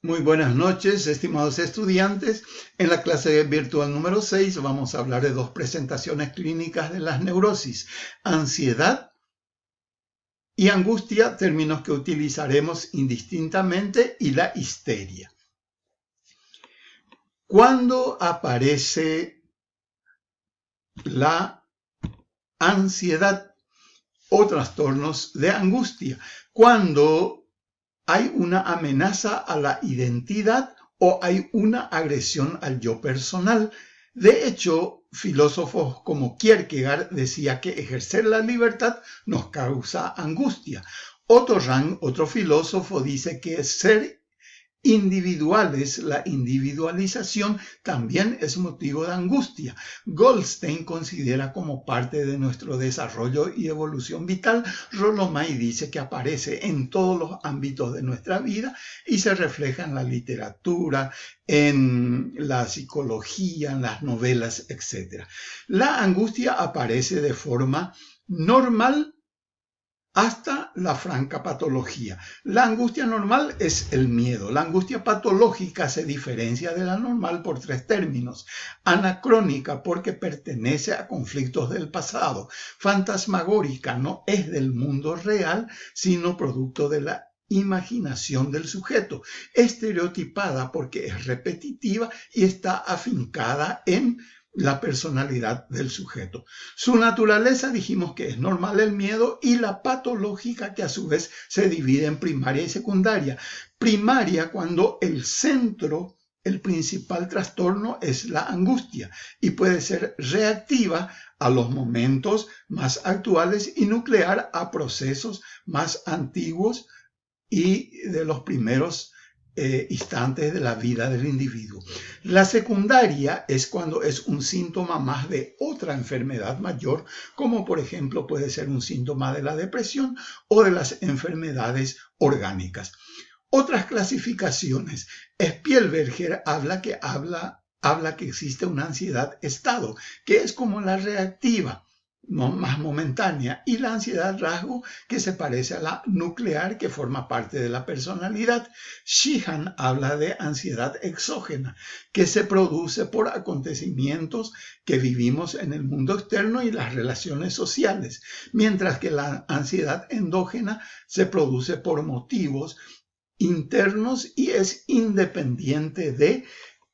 Muy buenas noches, estimados estudiantes. En la clase virtual número 6 vamos a hablar de dos presentaciones clínicas de las neurosis: ansiedad y angustia, términos que utilizaremos indistintamente, y la histeria. ¿Cuándo aparece la ansiedad o trastornos de angustia? Cuando hay una amenaza a la identidad o hay una agresión al yo personal. De hecho, filósofos como Kierkegaard decía que ejercer la libertad nos causa angustia. Otto Rank, otro filósofo, dice que ser individuales, la individualización, también es motivo de angustia. Goldstein considera como parte de nuestro desarrollo y evolución vital. Rollo May dice que aparece en todos los ámbitos de nuestra vida y se refleja en la literatura, en la psicología, en las novelas, etc. La angustia aparece de forma normal hasta la franca patología. La angustia normal es el miedo. La angustia patológica se diferencia de la normal por tres términos: anacrónica, porque pertenece a conflictos del pasado; fantasmagórica, no es del mundo real, sino producto de la imaginación del sujeto; estereotipada, porque es repetitiva y está afincada en la personalidad del sujeto. Su naturaleza dijimos que es normal el miedo, y la patológica, que a su vez se divide en primaria y secundaria. Primaria cuando el centro, el principal trastorno es la angustia y puede ser reactiva a los momentos más actuales y nuclear a procesos más antiguos y de los primeros instantes de la vida del individuo. La secundaria es cuando es un síntoma más de otra enfermedad mayor, como por ejemplo puede ser un síntoma de la depresión o de las enfermedades orgánicas. Otras clasificaciones. Spielberger habla que existe una ansiedad estado, que es como la reactiva, más momentánea, y la ansiedad rasgo, que se parece a la nuclear, que forma parte de la personalidad. Sheehan habla de ansiedad exógena, que se produce por acontecimientos que vivimos en el mundo externo y las relaciones sociales, mientras que la ansiedad endógena se produce por motivos internos y es independiente de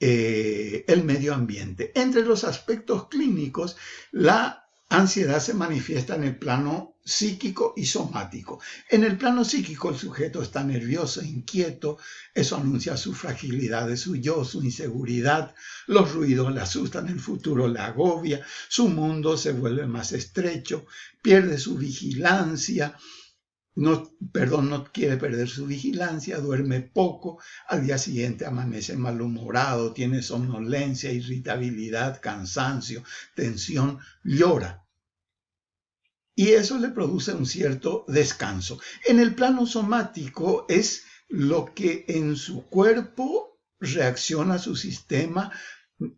el medio ambiente. Entre los aspectos clínicos, la ansiedad se manifiesta en el plano psíquico y somático. En el plano psíquico, el sujeto está nervioso, inquieto. Eso anuncia su fragilidad de su yo, su inseguridad. Los ruidos le asustan, el futuro le agobia, su mundo se vuelve más estrecho, pierde su vigilancia. No quiere perder su vigilancia, duerme poco, al día siguiente amanece malhumorado, tiene somnolencia, irritabilidad, cansancio, tensión, llora. Y eso le produce un cierto descanso. En el plano somático es lo que en su cuerpo reacciona a su sistema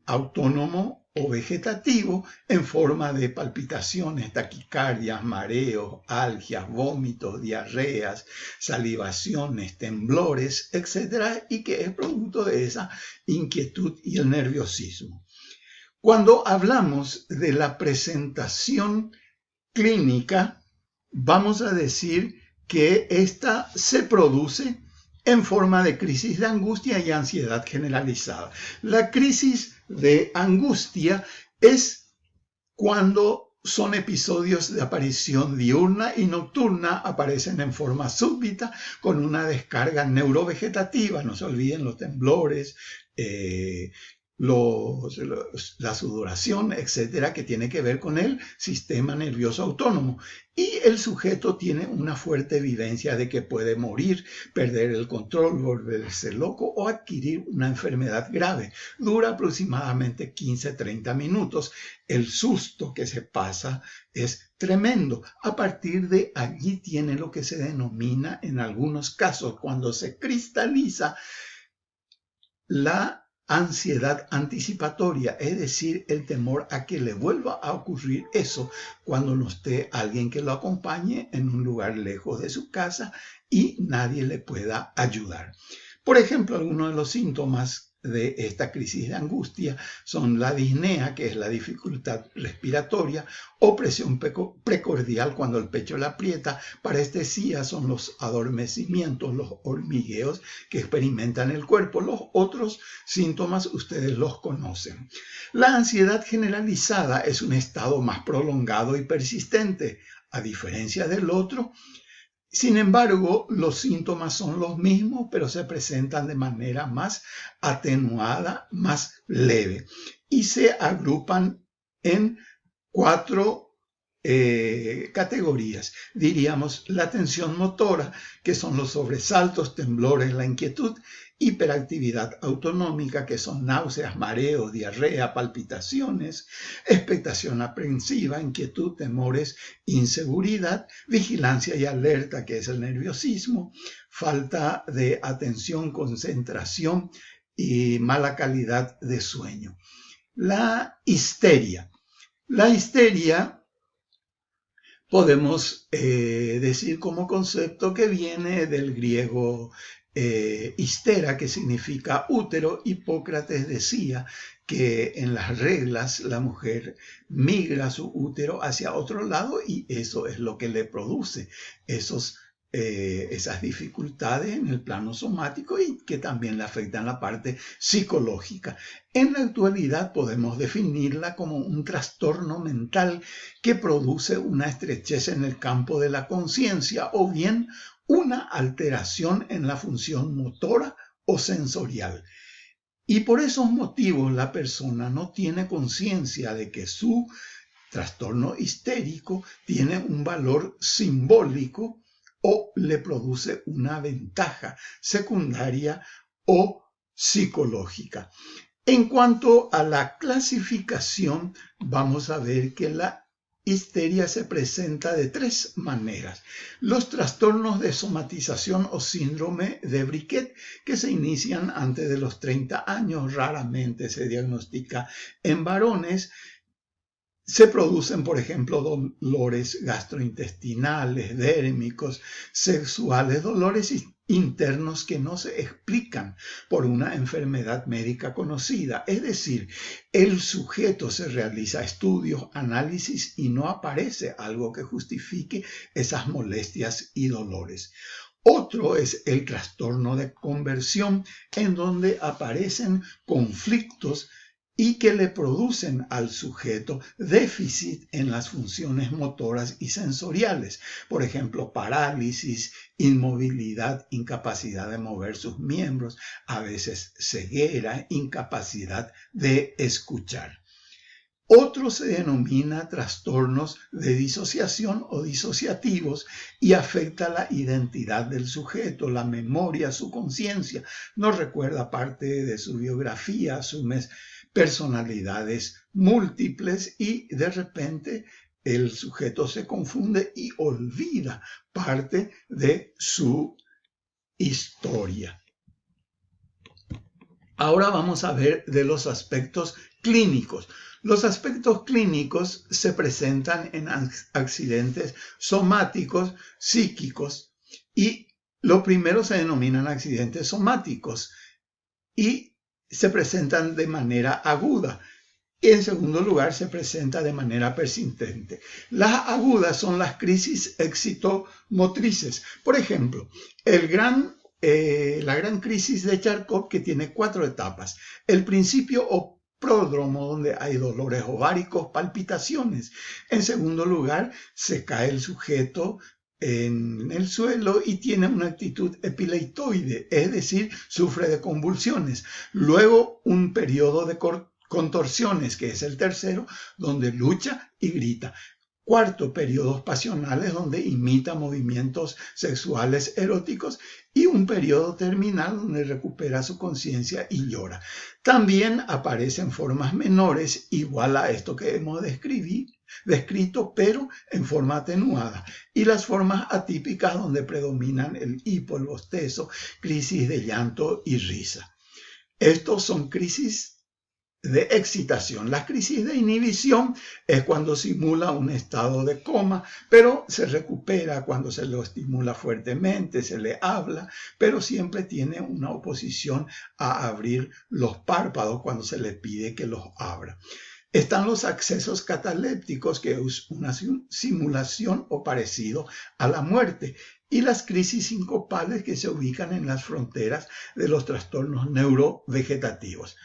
autónomo o vegetativo en forma de palpitaciones, taquicardias, mareos, algias, vómitos, diarreas, salivaciones, temblores, etc., y que es producto de esa inquietud y el nerviosismo. Cuando hablamos de la presentación clínica, vamos a decir que esta se produce en forma de crisis de angustia y ansiedad generalizada. La crisis de angustia es cuando son episodios de aparición diurna y nocturna, aparecen en forma súbita con una descarga neurovegetativa. No se olviden los temblores, la sudoración, etcétera, que tiene que ver con el sistema nervioso autónomo. Y el sujeto tiene una fuerte evidencia de que puede morir, perder el control, volverse loco o adquirir una enfermedad grave. Dura aproximadamente 15-30 minutos. El susto que se pasa es tremendo. A partir de allí tiene lo que se denomina, en algunos casos, cuando se cristaliza, la ansiedad anticipatoria, es decir, el temor a que le vuelva a ocurrir eso cuando no esté alguien que lo acompañe en un lugar lejos de su casa y nadie le pueda ayudar. Por ejemplo, algunos de los síntomas de esta crisis de angustia son la disnea, que es la dificultad respiratoria, opresión precordial cuando el pecho le aprieta, parestesia son los adormecimientos, los hormigueos que experimentan el cuerpo. Los otros síntomas ustedes los conocen. La ansiedad generalizada es un estado más prolongado y persistente, a diferencia del otro. Sin embargo, los síntomas son los mismos, pero se presentan de manera más atenuada, más leve, y se agrupan en 4 categorías. Diríamos la tensión motora, que son los sobresaltos, temblores, la inquietud; hiperactividad autonómica, que son náuseas, mareos, diarrea, palpitaciones; expectación aprensiva, inquietud, temores, inseguridad; vigilancia y alerta, que es el nerviosismo; falta de atención, concentración y mala calidad de sueño. La histeria. La histeria podemos decir como concepto que viene del griego histera, que significa útero. Hipócrates decía que en las reglas la mujer migra su útero hacia otro lado y eso es lo que le produce esas dificultades en el plano somático y que también le afectan la parte psicológica. En la actualidad podemos definirla como un trastorno mental que produce una estrechez en el campo de la conciencia o bien una alteración en la función motora o sensorial. Y por esos motivos la persona no tiene conciencia de que su trastorno histérico tiene un valor simbólico o le produce una ventaja secundaria o psicológica. En cuanto a la clasificación, vamos a ver que la histeria se presenta de 3 maneras. Los trastornos de somatización o síndrome de Briquet, que se inician antes de los 30 años, raramente se diagnostica en varones. Se producen, por ejemplo, dolores gastrointestinales, dérmicos, sexuales, dolores internos que no se explican por una enfermedad médica conocida. Es decir, el sujeto se realiza estudios, análisis y no aparece algo que justifique esas molestias y dolores. Otro es el trastorno de conversión, en donde aparecen conflictos y que le producen al sujeto déficit en las funciones motoras y sensoriales. Por ejemplo, parálisis, inmovilidad, incapacidad de mover sus miembros, a veces ceguera, incapacidad de escuchar. Otro se denomina trastornos de disociación o disociativos y afecta la identidad del sujeto, la memoria, su conciencia. No recuerda parte de su biografía, asume personalidades múltiples y de repente el sujeto se confunde y olvida parte de su historia. Ahora vamos a ver de los aspectos clínicos. Los aspectos clínicos se presentan en accidentes somáticos, psíquicos, y lo primero se denominan accidentes somáticos y se presentan de manera aguda. Y en segundo lugar, se presenta de manera persistente. Las agudas son las crisis excitomotrices. Por ejemplo, la gran crisis de Charcot, que tiene 4 etapas. El principio o pródromo, donde hay dolores ováricos, palpitaciones. En segundo lugar, se cae el sujeto en el suelo y tiene una actitud epileptoide, es decir, sufre de convulsiones. Luego, un periodo de contorsiones, que es el tercero, donde lucha y grita. Cuarto, periodos pasionales, donde imita movimientos sexuales eróticos, y un periodo terminal donde recupera su conciencia y llora. También aparecen formas menores, igual a esto que hemos descrito, pero en forma atenuada, y las formas atípicas donde predominan el hipo, el bostezo, crisis de llanto y risa. Estos son crisis de excitación. La crisis de inhibición es cuando simula un estado de coma, pero se recupera cuando se lo estimula fuertemente, se le habla, pero siempre tiene una oposición a abrir los párpados cuando se le pide que los abra. Están los accesos catalépticos, que es una simulación o parecido a la muerte, y las crisis sincopales, que se ubican en las fronteras de los trastornos neurovegetativos.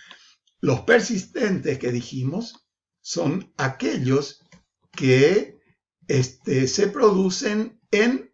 Los persistentes que dijimos son aquellos que se producen en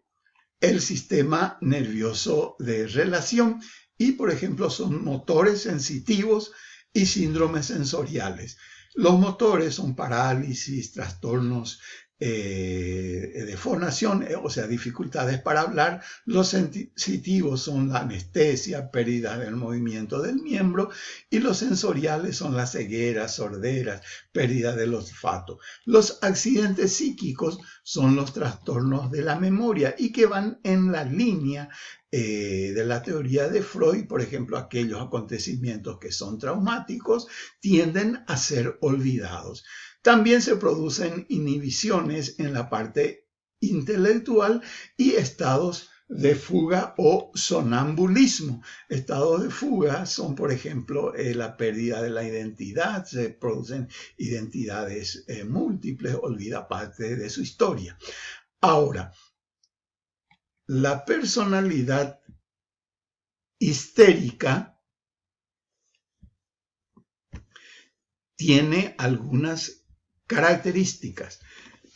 el sistema nervioso de relación y, por ejemplo, son motores sensitivos y síndromes sensoriales. Los motores son parálisis, trastornos de fonación, o sea, dificultades para hablar. Los sensitivos son la anestesia, pérdida del movimiento del miembro, y los sensoriales son la ceguera, sordera, pérdida del olfato. Los accidentes psíquicos son los trastornos de la memoria y que van en la línea de la teoría de Freud. Por ejemplo, aquellos acontecimientos que son traumáticos tienden a ser olvidados. También se producen inhibiciones en la parte intelectual y estados de fuga o sonambulismo. Estados de fuga son, por ejemplo, la pérdida de la identidad, se producen identidades múltiples, olvida parte de su historia. Ahora, la personalidad histérica tiene algunas características.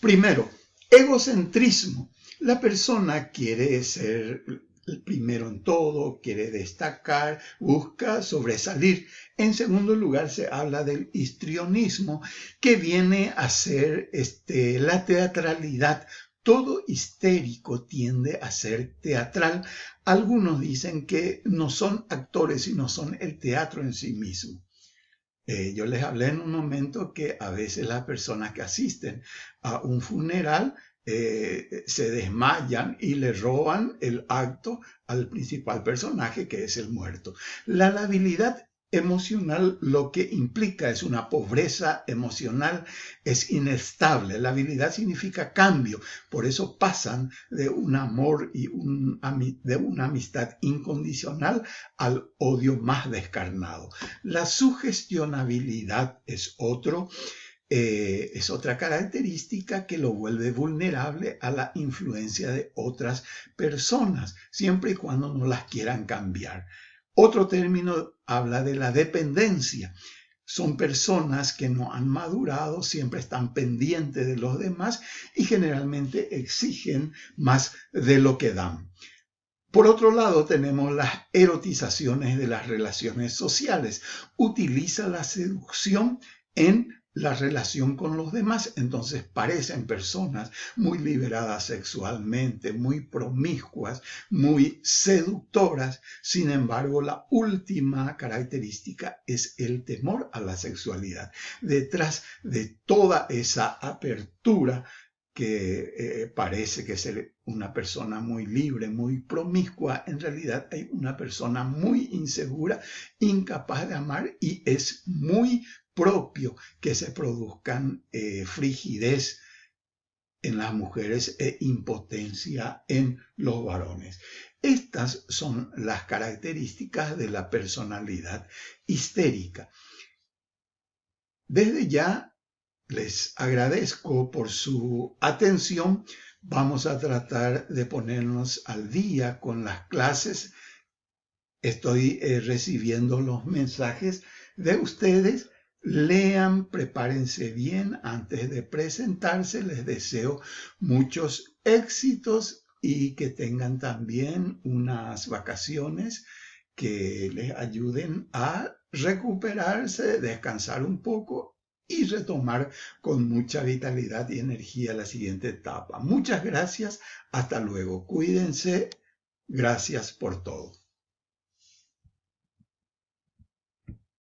Primero, egocentrismo. La persona quiere ser el primero en todo, quiere destacar, busca sobresalir. En segundo lugar, se habla del histrionismo, que viene a ser la teatralidad. Todo histérico tiende a ser teatral. Algunos dicen que no son actores, sino son el teatro en sí mismo. Yo les hablé en un momento que a veces las personas que asisten a un funeral se desmayan y le roban el acto al principal personaje, que es el muerto. La labilidad emocional lo que implica es una pobreza emocional, es inestable. La habilidad significa cambio, por eso pasan de un amor y de una amistad incondicional al odio más descarnado. La sugestionabilidad es otra característica que lo vuelve vulnerable a la influencia de otras personas, siempre y cuando no las quieran cambiar. Otro término habla de la dependencia. Son personas que no han madurado, siempre están pendientes de los demás y generalmente exigen más de lo que dan. Por otro lado, tenemos las erotizaciones de las relaciones sociales. Utiliza la seducción en la relación con los demás, entonces parecen personas muy liberadas sexualmente, muy promiscuas, muy seductoras. Sin embargo, la última característica es el temor a la sexualidad. Detrás de toda esa apertura que parece que es una persona muy libre, muy promiscua, en realidad hay una persona muy insegura, incapaz de amar, y es muy propio que se produzcan frigidez en las mujeres e impotencia en los varones. Estas son las características de la personalidad histérica. Desde ya les agradezco por su atención. Vamos a tratar de ponernos al día con las clases. Estoy recibiendo los mensajes de ustedes. Lean, prepárense bien antes de presentarse. Les deseo muchos éxitos y que tengan también unas vacaciones que les ayuden a recuperarse, descansar un poco y retomar con mucha vitalidad y energía la siguiente etapa. Muchas gracias. Hasta luego. Cuídense. Gracias por todo.